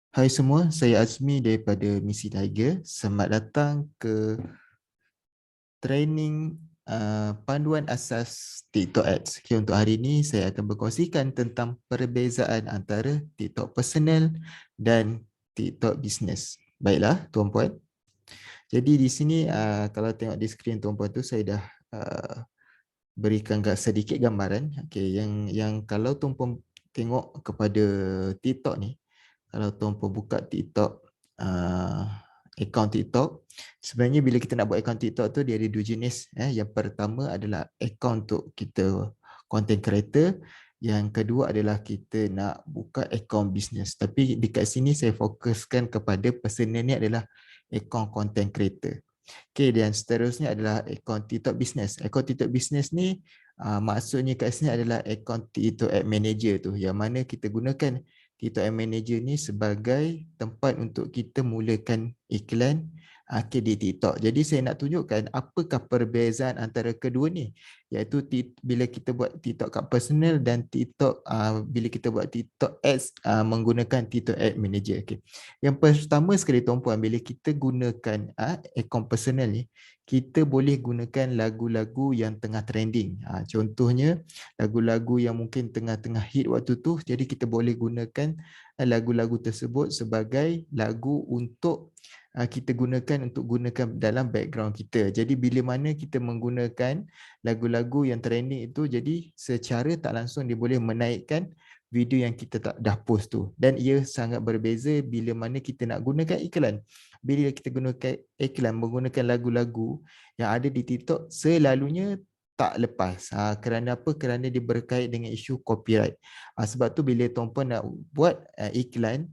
Hai semua, saya Azmi daripada Misi Tiger. Selamat datang ke training panduan asas TikTok Ads. Okay, untuk hari ini saya akan berkongsikan tentang perbezaan antara TikTok personal dan TikTok business. Baiklah, tuan-puan. Jadi di sini kalau tengok di skrin tuan-puan tu saya dah berikan sedikit gambaran. Okay, yang kalau tuan-puan tengok kepada TikTok ni, kalau tuan-puan buka TikTok, account TikTok, sebenarnya bila kita nak buat account TikTok tu dia ada dua jenis. Yang pertama adalah account untuk kita content creator, yang kedua adalah kita nak buka account business. Tapi dekat sini saya fokuskan kepada personal ni adalah account content creator. Okay, dan seterusnya adalah akaun TikTok Business. Akaun TikTok Business ni maksudnya kat sini adalah akaun TikTok Ad Manager tu, yang mana kita gunakan TikTok Ad Manager ni sebagai tempat untuk kita mulakan iklan di TikTok. Jadi saya nak tunjukkan apakah perbezaan antara kedua ni, iaitu bila kita buat TikTok kat personal dan TikTok bila kita buat TikTok Ads menggunakan TikTok Ad Manager. Okay. Yang pertama sekali tuan-puan, bila kita gunakan akaun personal ni, kita boleh gunakan lagu-lagu yang tengah trending. Contohnya lagu-lagu yang mungkin tengah-tengah hit waktu tu, jadi kita boleh gunakan lagu-lagu tersebut sebagai lagu untuk kita gunakan dalam background kita. Jadi bila mana kita menggunakan lagu-lagu yang trending itu, jadi secara tak langsung dia boleh menaikkan video yang kita dah post tu. Dan ia sangat berbeza bila mana kita nak gunakan iklan. Bila kita gunakan iklan menggunakan lagu-lagu yang ada di TikTok, selalunya tak lepas. Kerana apa? Kerana dia berkait dengan isu copyright. Sebab tu bila tuan-puan nak buat iklan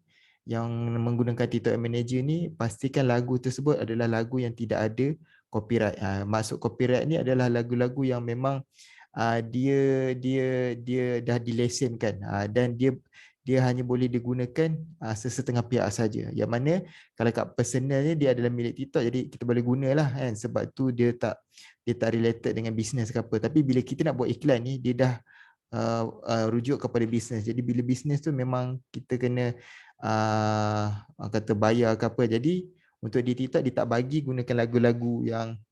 yang menggunakan TikTok Ad Manager ni, pastikan lagu tersebut adalah lagu yang tidak ada copyright. Maksud copyright ni adalah lagu-lagu yang memang dia dah dilesenkan, dan dia hanya boleh digunakan sesetengah pihak saja. Yang mana kalau kat personal ni dia adalah milik TikTok, jadi kita boleh gunalah kan, sebab tu dia tak related dengan bisnes ke apa. Tapi bila kita nak buat iklan ni, dia dah rujuk kepada bisnes. Jadi bila bisnes tu memang kita kena kata bayar ke apa. Jadi untuk di TikTok dia tak bagi gunakan lagu-lagu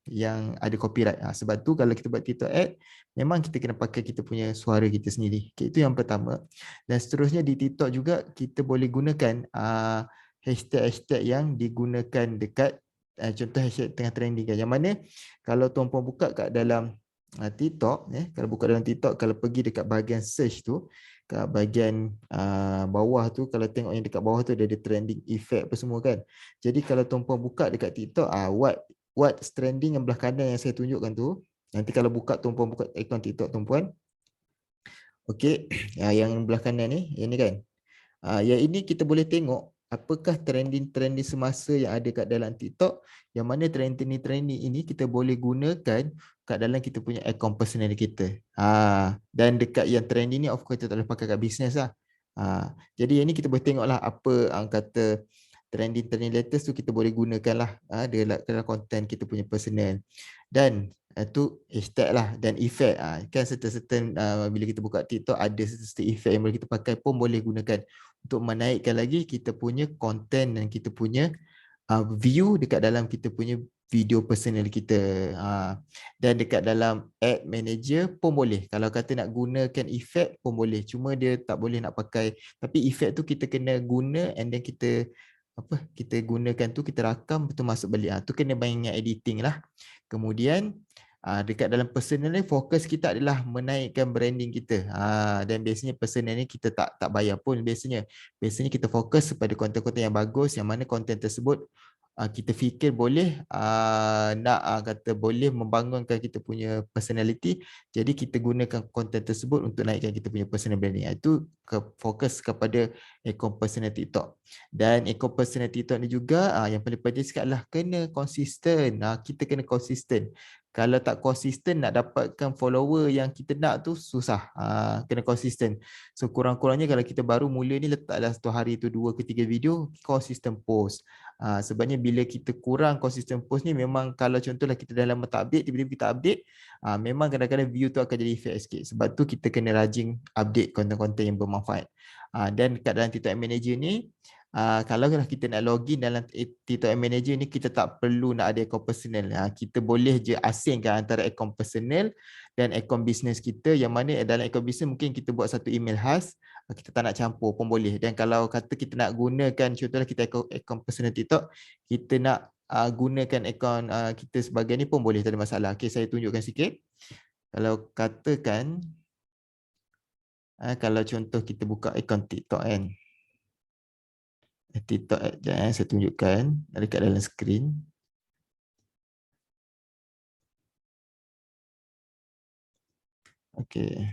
yang ada copyright. Sebab tu kalau kita buat TikTok ad, memang kita kena pakai kita punya suara kita sendiri. Okay, itu yang pertama. Dan seterusnya di TikTok juga kita boleh gunakan hashtag-hashtag yang digunakan dekat contoh hashtag tengah trending kan. Yang mana kalau tuan-puan buka kat dalam TikTok, kalau buka dalam TikTok, kalau pergi dekat bahagian search tu, kat bahagian bawah tu, kalau tengok yang dekat bawah tu dia ada trending effect apa semua kan. Jadi kalau tuan-puan buka dekat TikTok, what's trending yang belah kanan yang saya tunjukkan tu, nanti kalau tuan-puan buka akaun TikTok tuan-puan, okey, yang belah kanan ni, yang ni kan. Yang ini kita boleh tengok apakah trending-trending semasa yang ada kat dalam TikTok, yang mana trending ini kita boleh gunakan kat dalam kita punya akaun personal kita. Dan dekat yang trending ni of course kita tak boleh pakai kat business lah. Jadi yang ni kita boleh tengok lah apa kata trending latest tu kita boleh gunakan lah dalam konten kita punya personal. Dan tu hashtag lah, dan effect kan certain bila kita buka TikTok ada certain effect yang boleh kita pakai pun boleh gunakan untuk menaikkan lagi kita punya konten dan kita punya view dekat dalam kita punya video personal kita. Dan dekat dalam ad manager pun boleh, kalau kata nak gunakan effect pun boleh, cuma dia tak boleh nak pakai, tapi effect tu kita kena guna and then kita gunakan tu, kita rakam betul masuk balik. Tu kena banyak editing lah. Kemudian dekat dalam personal ni fokus kita adalah menaikkan branding kita. Dan biasanya personal ni kita tak bayar pun biasanya. Biasanya kita fokus pada konten-konten yang bagus, yang mana konten tersebut kita fikir boleh kata boleh membangunkan kita punya personality. Jadi kita gunakan konten tersebut untuk naikkan kita punya personal branding. Itu fokus kepada akaun personal TikTok. Dan akaun personal TikTok ni juga yang paling penting sekali adalah kena konsisten. Kita kena konsisten. Kalau tak konsisten nak dapatkan follower yang kita nak tu susah. Kena konsisten. So kurang-kurangnya kalau kita baru mula ni, letaklah satu hari tu 2 ke 3 video, konsisten post. Sebabnya bila kita kurang konsisten post ni, memang kalau contohlah kita dah lama tak update, tiba-tiba kita update, memang kadang-kadang view tu akan jadi effect sikit. Sebab tu kita kena rajin update konten-konten yang bermanfaat. Dan kat dalam TikTok Ad Manager ni, kalau lah kita nak login dalam TikTok Ad Manager ni, kita tak perlu nak ada akaun personal. Kita boleh je asingkan antara akaun personal dan akaun bisnes kita, yang mana dalam akaun bisnes mungkin kita buat satu email khas, kita tak nak campur pun boleh. Dan kalau kata kita nak gunakan, contohnya kita akaun personal TikTok, kita nak gunakan akaun kita sebagai ni pun boleh, tak ada masalah. Okay, saya tunjukkan sikit. Kalau katakan, kalau contoh kita buka akaun TikTok kan, TikTok saya tunjukkan dekat dalam skrin. Okey.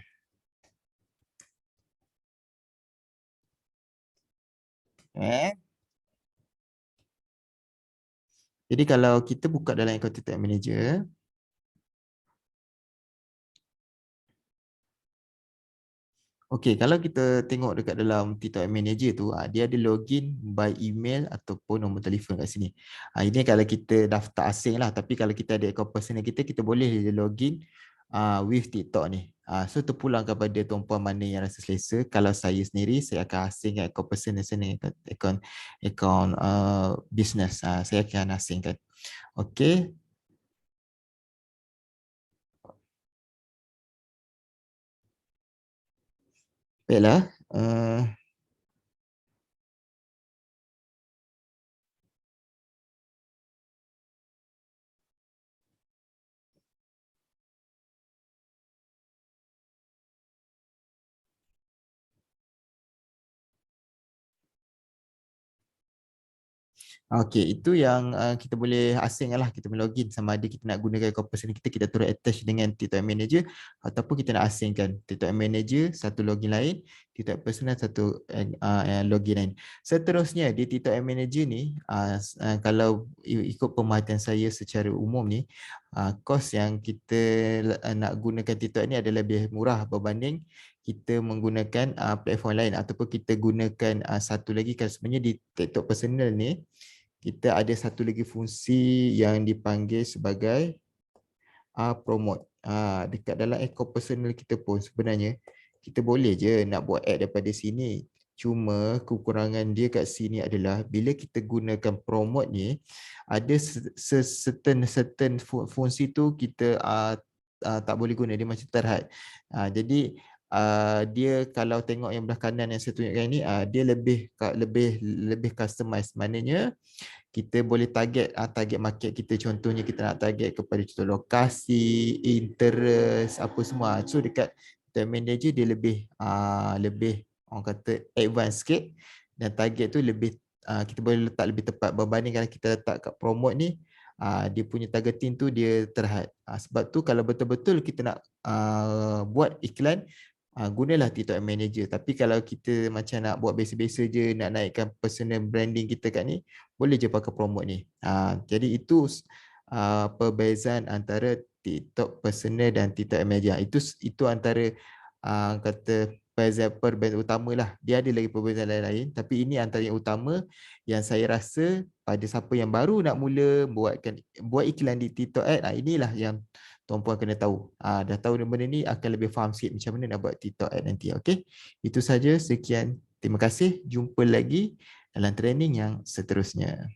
Jadi kalau kita buka dalam akaun TikTok Manager, okey, kalau kita tengok dekat dalam TikTok Manager tu, dia ada login by email ataupun nombor telefon kat sini. Ini kalau kita daftar asing lah, tapi kalau kita ada akaun personal kita, kita boleh login with TikTok ni. So terpulang kepada tuan-puan mana yang rasa selesa. Kalau saya sendiri, saya akan asingkan akaun personal saya, akaun business. Saya akan asingkan. Okey. Baiklah. Okey, itu yang kita boleh asing lah, kita boleh login sama ada kita nak gunakan akaun personal kita, kita terus attach dengan TikTok Manager, ataupun kita nak asingkan TikTok Manager satu login lain, TikTok personal satu login lain. Seterusnya di TikTok Manager ni, kalau ikut pemerhatian saya secara umum ni, kos yang kita nak gunakan TikTok ni adalah lebih murah berbanding kita menggunakan platform lain, ataupun kita gunakan satu lagi. Kan sebenarnya di TikTok personal ni kita ada satu lagi fungsi yang dipanggil sebagai promote. Dekat dalam akaun personal kita pun sebenarnya kita boleh je nak buat ad daripada sini. Cuma kekurangan dia kat sini adalah bila kita gunakan promote ni, ada certain fungsi tu kita tak boleh guna, dia macam terhad. Jadi dia kalau tengok yang belah kanan yang saya tunjukkan ni, dia lebih customize. Maknanya kita boleh target market kita, contohnya kita nak target kepada contoh lokasi, interest, apa semua. So dekat Tag Manager dia lebih orang kata advance sikit, dan target tu lebih kita boleh letak lebih tepat berbanding kalau kita letak kat promote ni, dia punya targeting tu dia terhad. Sebab tu kalau betul-betul kita nak buat iklan, gunalah TikTok Manager. Tapi kalau kita macam nak buat biasa-biasa je, nak naikkan personal branding kita kat ni, boleh je pakai promote ni. Jadi itu perbezaan antara TikTok personal dan TikTok Manager. Itu antara kata perbezaan utama lah. Dia ada lagi perbezaan lain-lain, tapi ini antara yang utama yang saya rasa pada siapa yang baru nak mula buat iklan di TikTok Ad, inilah yang tuan-puan kena tahu. Dah tahu benda ni, akan lebih faham sikit macam mana nak buat TikTok Ad nanti. Okey. Itu saja, sekian. Terima kasih. Jumpa lagi dalam training yang seterusnya.